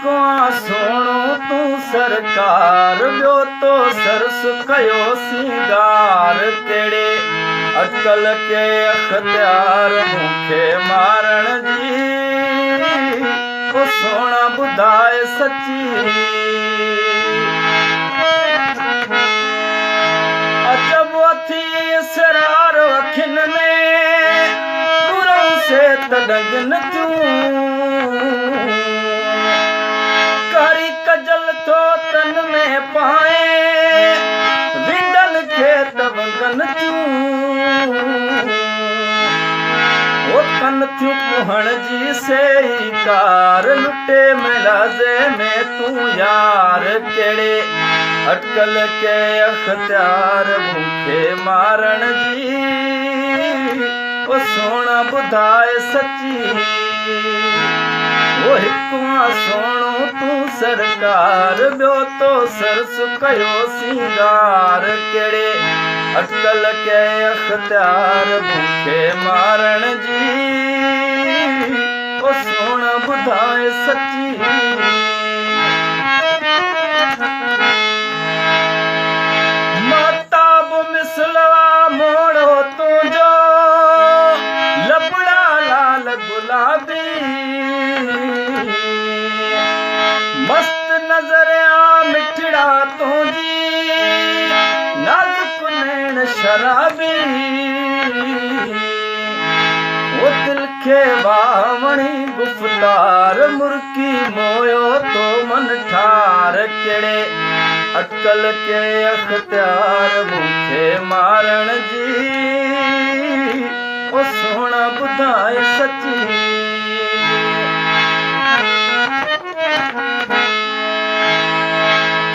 हिकुआ सोणो तू सरकार ॿियो तो सरस कयो सिंगार कहिड़े अटकल के अख्तियार मूंखे मारण जी ओ सोना ॿुधाए सची अजब थी इसरार अखियुनि में गुरनि से तॾंगनि थियूं कारी कजल थो तन में पाए विंदल खे तवंगनि थियूं ओ कन थियूं कुहण जी सेई कार लुटे मिलाज़े में तूं यार कहिड़े अटकल के अख्तियार मूंखे मारण जी ओ सोना ॿुधाए सची ओ हिकुआ सोणो तूं सरकार ॿियो तो सरस कयो सिंगार कहिड़े अटकल के अख्तियार मूंखे मारण जी ओ सोना ॿुधाए सची महताब मिसलवा मोड़ो तुंहिंजो लबड़ा लाल गुलाबी मस्त नज़र आ मिठड़ा तुंहिंजी नाज़ुक नैण शराबी ओ दिल खे वावणी गुफ़्तार मुर्की मोयो तो मन ठार कहिड़े अटकल के अख्तियार मूंखे मारण जी ओ सोना ॿुधाए सची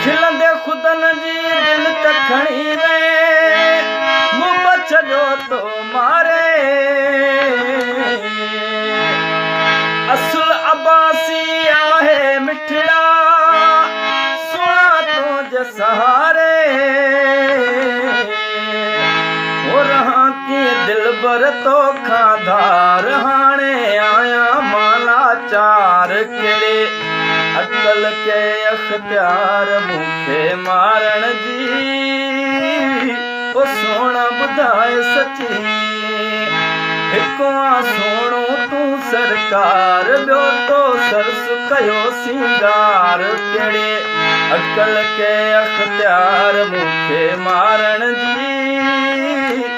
खिलंदे ख़ुदनि जी दिल त खणी वे मुंहुं छॾियो तो मारे असुल अबासी आहे मिठड़ा सुणा तुंहिंजे सहारे हो रहां कीअं दिलबर तोखां धार हाणे आया माला चार कहिड़े अटकल के अख्तियार मूंखे मारण जी ओ सोना ॿुधाए सची हिकुआ सोणो तूं सरकार ॿियो तो सरस कयो सिंगार कहिड़े अटकल के अख्तियार मूंखे मारण जी